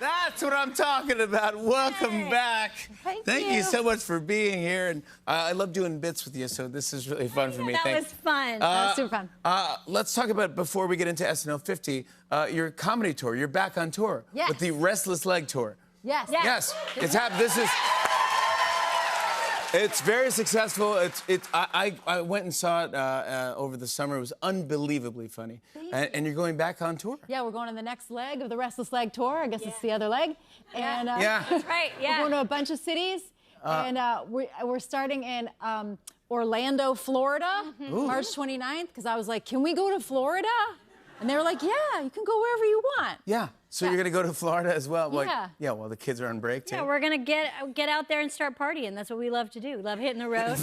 That's what I'm talking about. Welcome back. Thank you you so much for being here. And I love doing bits with you, so this is really fun for me. That was fun. That was super fun. Let's talk about, before we get into SNL 50, your comedy tour. You're back on tour with the Restless Leg Tour. Yes. Yes. It's happened. It's very successful. I went and saw it over the summer. It was unbelievably funny. And you're going back on tour. Yeah, we're going on the next leg of the Restless Leg Tour. I guess it's the other leg. And That's right. Yeah. We're going to a bunch of cities. And we're starting in Orlando, Florida, March 29th, because I was like, can we go to Florida? And they were like, yeah, you can go wherever you want. Yeah. So you're going to go to Florida as well? Yeah. Well, the kids are on break, too. Yeah, we're going to get out there and start partying. That's what we love to do. We love hitting the road.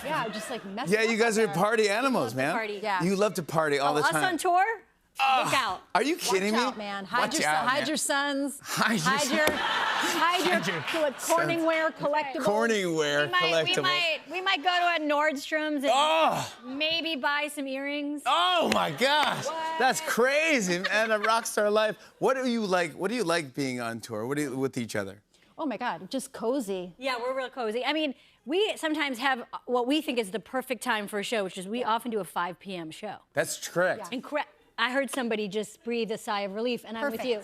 Yeah, just like messing Yeah, you guys are party animals, man. Party. Yeah. You love to party all the time. Us on tour? Look out. Are you kidding me? Watch out, man. Hide your sons. Hide your Corningware collectibles. Corningware collectibles. We might go to a Nordstrom's and maybe buy some earrings. Oh my gosh, that's crazy, man! A rock star life. What do you like? What do you like being on tour? What do you with each other? Oh my God, just cozy. Yeah, we're real cozy. I mean, we sometimes have what we think is the perfect time for a show, which is we often do a 5 p.m. show. That's correct. I heard somebody just breathe a sigh of relief, and I'm with you.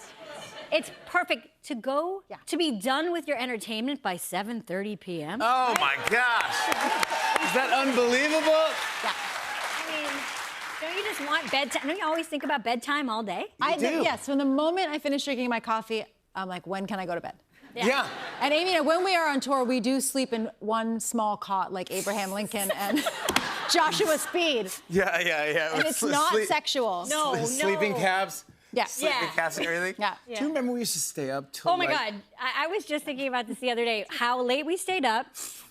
It's perfect to go, to be done with your entertainment by 7:30 p.m. Oh my gosh. Is that unbelievable? Yeah. I mean, don't you just want bedtime? Don't you always think about bedtime all day? I do. Yes, from the moment I finish drinking my coffee, I'm like, when can I go to bed? Yeah. And Amy, when we are on tour, we do sleep in one small cot like Abraham Lincoln and Joshua Speed. Yeah. And it's not sexual. No. Sleeping cabs. Yeah. Sleeping cabs and everything. Yeah. Do you remember we used to stay up till Oh my God. I was just thinking about this the other day, how late we stayed up,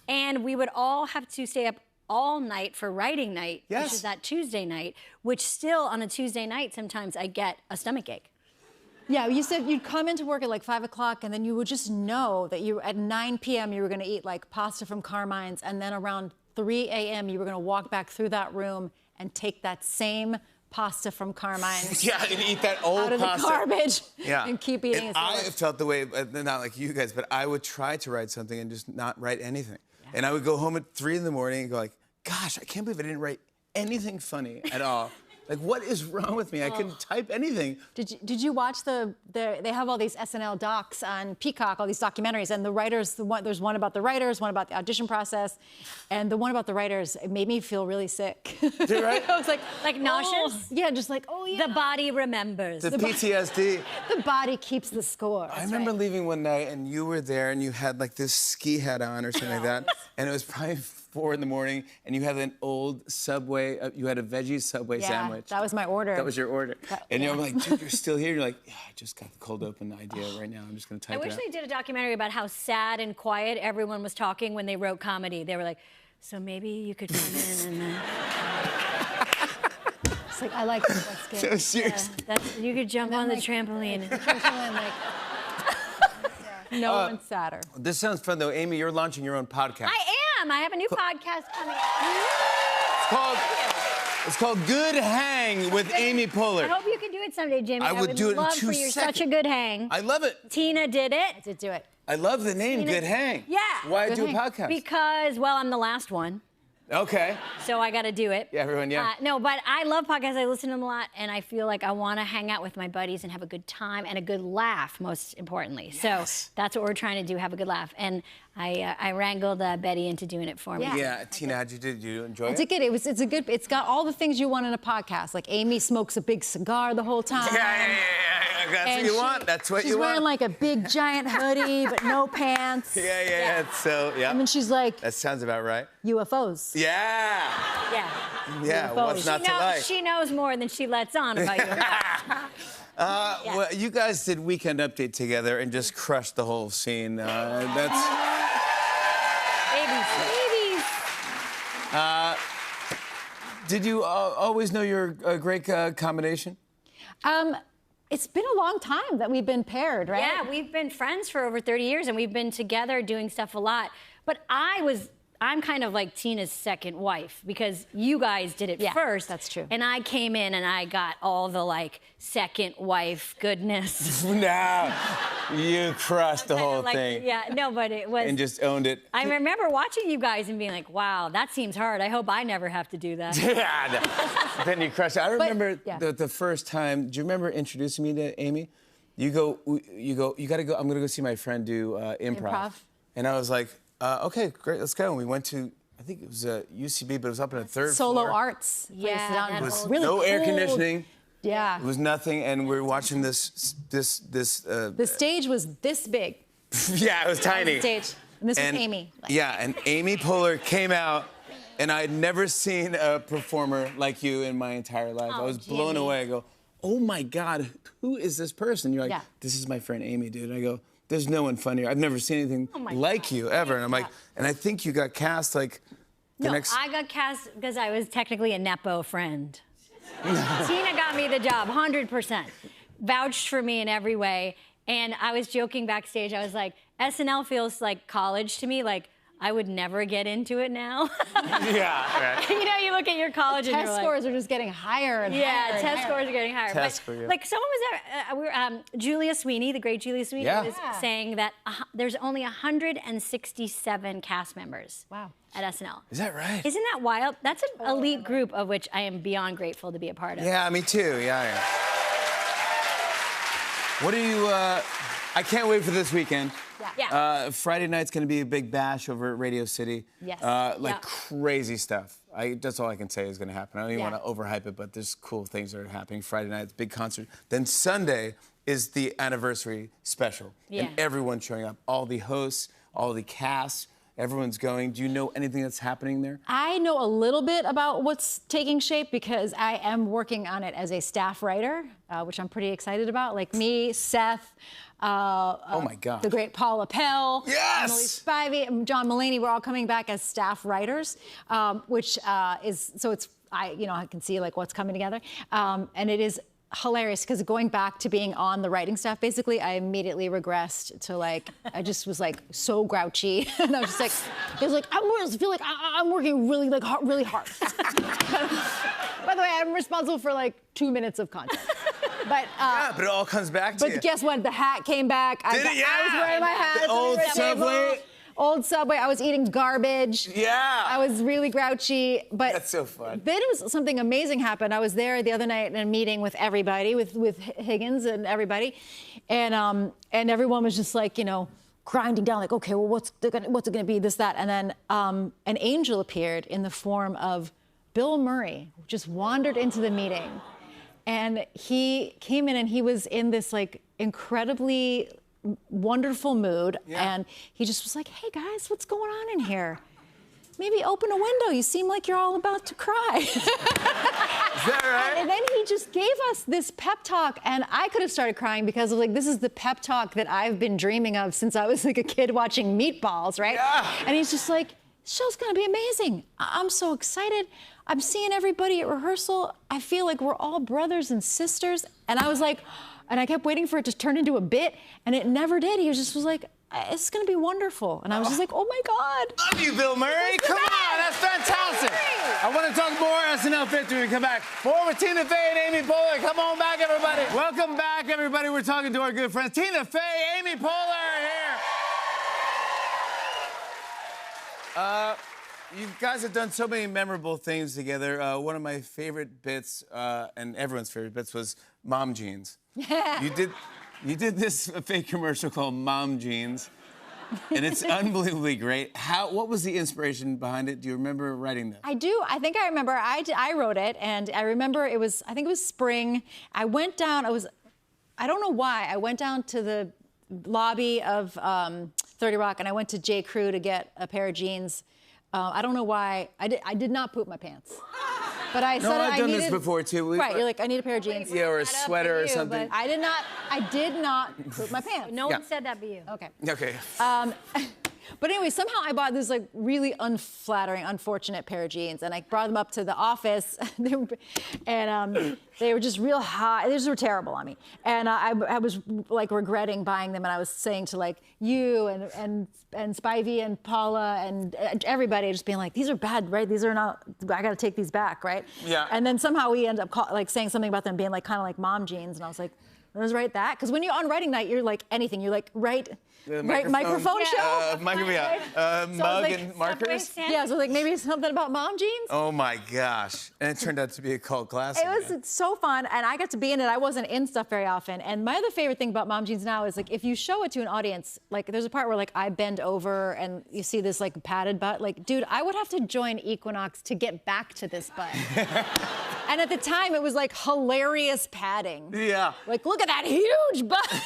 and we would all have to stay up all night for writing night, which is that Tuesday night, which still on a Tuesday night, sometimes I get a stomachache. Yeah, you said you'd come into work at like 5 o'clock, and then you would just know that at 9 p.m. you were going to eat like pasta from Carmine's, and then around 3 a.m. you were going to walk back through that room and take that same pasta from Carmine's. Yeah, and eat that old out of pasta. the garbage. Yeah. And keep eating it. I felt the way, not like you guys, but I would try to write something and just not write anything. Yeah. And I would go home at 3 in the morning and go like, gosh, I can't believe I didn't write anything funny at all. Like, what is wrong with me? I couldn't type anything. Did you watch they have all these SNL docs on Peacock, all these documentaries, and the writers, there's one about the writers, one about the audition process, and the one about the writers, it made me feel really sick. Did it, right? I was like nauseous? Yeah, just like, oh yeah. The body remembers. The PTSD. The body keeps the score. I remember leaving one night and you were there and you had like this ski hat on or something like that, and it was probably 4 in the morning, and you had an old Subway, you had a veggie Subway sandwich. That was my order. That was your order. And you're like, dude, you're still here? You're like, yeah, I just got the cold open idea right now. I'm just going to type it out. I wish they did a documentary about how sad and quiet everyone was talking when they wrote comedy. They were like, so maybe you could come in and... It's like, I like this. That's good. So serious. You could jump on the trampoline. No one's sadder. This sounds fun, though. Amy, you're launching your own podcast. I am. I have a new podcast coming It's called Good Hang with Amy Poehler. I hope you can do it someday, Jimmy. I would do it in love 2 for you. seconds. Such a good hang. I love it. Tina did it. I did do it. I love the name, Good Hang. Yeah. Why Good do a Hang. podcast? Because, well, I'm the last one. Okay. So I got to do it. Yeah, everyone, yeah. No, but I love podcasts. I listen to them a lot, and I feel like I want to hang out with my buddies and have a good time and a good laugh, most importantly. Yes. So that's what we're trying to do, have a good laugh. And I wrangled Betty into doing it for me. Yeah, Tina, how'd you do? Did you enjoy it? It's good. It's a good. It's got all the things you want in a podcast. Like Amy smokes a big cigar the whole time. Yeah. That's what you want. That's what you want. She's wearing like a big giant hoodie, but no pants. Yeah. So, yeah. And then she's like, That sounds about right. UFOs. Yeah. What's not to like? She knows more than she lets on about you. Well, you guys did Weekend Update together and just crushed the whole scene. That's... Babies. Did you always know you're a great combination? It's been a long time that we've been paired, right? Yeah, we've been friends for over 30 years, and we've been together doing stuff a lot. But I I'm kind of like Tina's second wife because you guys did it first. That's true. And I came in and I got all the like second wife goodness. No, you crushed the whole thing. Yeah, no, but it was. And just owned it. I remember watching you guys and being like, wow, that seems hard. I hope I never have to do that. Yeah. Then you crushed it. I remember yeah. the first time. Do you remember introducing me to Amy? You gotta go. I'm gonna go see my friend do improv. And I was like, okay, great, let's go. And we went to, I think it was UCB, but it was up in a third Solo floor. Arts. Yeah, It was really no air cool. conditioning. Yeah. It was nothing, and we were watching this. The stage was this big. Yeah, it was tiny. The stage. And this was Amy. Yeah, and Amy Poehler came out, and I had never seen a performer like you in my entire life. I was blown away. I go, oh my God, who is this person? You're like, this is my friend Amy, dude. I go, there's no one funnier. I've never seen anything like you ever. And I'm like, and I think you got cast like the next. I got cast because I was technically a Nepo friend. Tina got me the job, 100%. Vouched for me in every way. And I was joking backstage. I was like, SNL feels like college to me. Like, I would never get into it now. Yeah, right. You know, you look at your college and Test you're scores are just getting higher and higher. Yeah, test and higher. scores are getting higher. Test But, score, yeah. like, someone was there, Julia Sweeney, the great Julia Sweeney, was saying that there's only 167 cast members at SNL. Is that right? Isn't that wild? That's an elite group of which I am beyond grateful to be a part of. Yeah, me too. Yeah. What do you? I can't wait for this weekend. Yeah. Friday night's gonna be a big bash over at Radio City. Yes. Crazy stuff. That's all I can say is gonna happen. I don't even want to overhype it, but there's cool things that are happening. Friday night, it's a big concert. Then Sunday is the anniversary special. Yeah. And everyone's showing up. All the hosts, all the cast, everyone's going. Do you know anything that's happening there? I know a little bit about what's taking shape because I am working on it as a staff writer, which I'm pretty excited about. Like me, Seth, oh my God, the great Paula Pell, yes! Emily Spivey, and John Mulaney. We're all coming back as staff writers, which is so it's I can see like what's coming together, and it is hilarious because going back to being on the writing staff, basically, I immediately regressed to like, I just was like so grouchy. And I was just like, it was like, I feel like I'm working really like really hard. By the way, I'm responsible for like 2 minutes of content. But but it all comes back to you. But guess what? The hat came back. I was wearing my hat. The old Subway. Old Subway. I was eating garbage. Yeah. I was really grouchy. But that's so fun. Then something amazing happened. I was there the other night in a meeting with everybody, with Higgins and everybody, and everyone was just like, grinding down, like, okay, well, what's it gonna be? This, that, and then an angel appeared in the form of Bill Murray, just wandered into the meeting, and he came in and he was in this like incredibly wonderful mood, and he just was like, hey guys, what's going on in here? Maybe open a window. You seem like you're all about to cry. Is that right? And then he just gave us this pep talk, and I could have started crying because of like, this is the pep talk that I've been dreaming of since I was like a kid watching Meatballs, right? Yeah. And he's just like, this show's gonna be amazing. I'm so excited. I'm seeing everybody at rehearsal. I feel like we're all brothers and sisters. And I was like, and I kept waiting for it to turn into a bit, and it never did. He just was like, it's gonna be wonderful. And I was just like, oh my God. Love you, Bill Murray. Come on, that's fantastic. I want to talk more SNL 50 when we come back. More with Tina Fey and Amy Poehler. Come on back, everybody. Welcome back, everybody. We're talking to our good friends, Tina Fey, Amy Poehler here. You guys have done so many memorable things together. One of my favorite bits, and everyone's favorite bits, was Mom Jeans. Yeah. You did this fake commercial called Mom Jeans, and it's unbelievably great. What was the inspiration behind it? Do you remember writing that? I do. I think I remember. I wrote it, and I remember I think it was spring. I went down. I don't know why. I went down to the lobby of 30 Rock, and I went to J. Crew to get a pair of jeans. I don't know why. I did not poop my pants. But I said I've done this before too. Right, you're like, I need a pair of jeans. Yeah, or a sweater or something. I did not poop my pants. No one said that but you. Okay. Okay. But anyway, somehow I bought this like really unflattering, unfortunate pair of jeans, and I brought them up to the office, and they were just real high. These were terrible on me, and I was like regretting buying them, and I was saying to like you and Spivey and Paula and everybody, just being like, these are bad, right? These are not. I got to take these back, right? Yeah. And then somehow we end up like saying something about them being like kind of like mom jeans, and I was like, let's write that, because when you're on writing night, you're like anything. You're like write microphone show, mug and markers. Yeah, so like maybe something about mom jeans. Oh my gosh! And it turned out to be a cult classic. It was so fun, and I got to be in it. I wasn't in stuff very often. And my other favorite thing about mom jeans now is like if you show it to an audience, like there's a part where like I bend over and you see this like padded butt. Like, dude, I would have to join Equinox to get back to this butt. And at the time, it was like hilarious padding. Yeah. Like, look at that huge butt.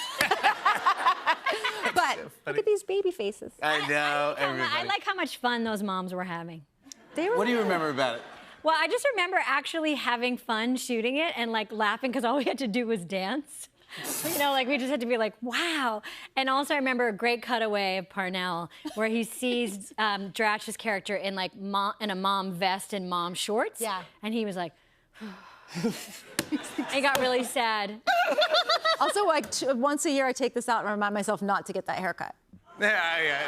But look at these baby faces. I know, everybody. I like how much fun those moms were having. They were. What do you remember about it? Well, I just remember actually having fun shooting it and like laughing because all we had to do was dance. You know, like we just had to be like, wow. And also I remember a great cutaway of Parnell where he sees Dratch's character in like in a mom vest and mom shorts. Yeah. And he was like, he got really sad. Also, like once a year, I take this out and remind myself not to get that haircut. Yeah.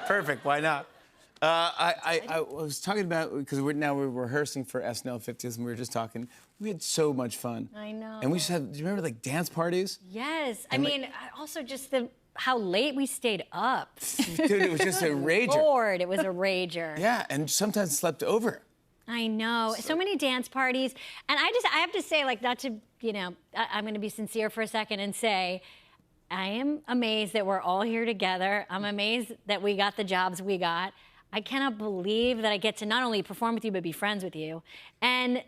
Perfect. Why not? I was talking about, because we're rehearsing for SNL 50th, and we were just talking. We had so much fun. I know. And we just had, do you remember like dance parties? Yes. And I mean, also just how late we stayed up. Dude, it was just a rager. Lord, it was a rager. Yeah, and sometimes slept over. I know. So many dance parties. And I have to say, like, not to, you know, I'm going to be sincere for a second and say, I am amazed that we're all here together. I'm amazed that we got the jobs we got. I cannot believe that I get to not only perform with you, but be friends with you. And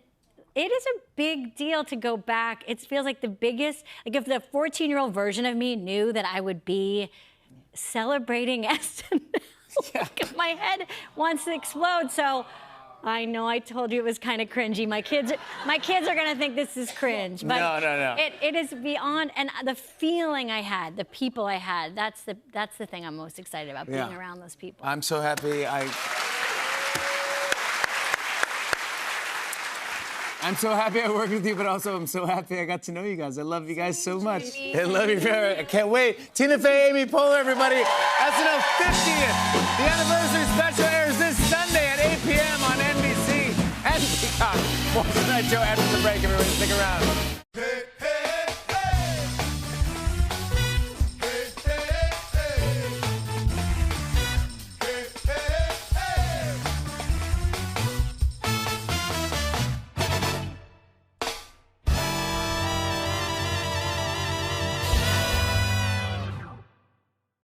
it is a big deal to go back. It feels like the biggest, like if the 14-year-old version of me knew that I would be celebrating SNL, like, my head wants to explode. So I know I told you it was kind of cringy. My kids are gonna think this is cringe. But no. It is beyond, and the feeling I had, the people I had, that's the thing I'm most excited about, being around those people. I'm so happy. I'm so happy I worked with you, but also I'm so happy I got to know you guys. I love you guys so much. I love you forever. I can't wait. Tina Fey, Amy Poehler, everybody. SNL 50th. The anniversary special airs this Sunday at 8 p.m. on NBC and Peacock. More Tonight Show after the break. Everybody stick around.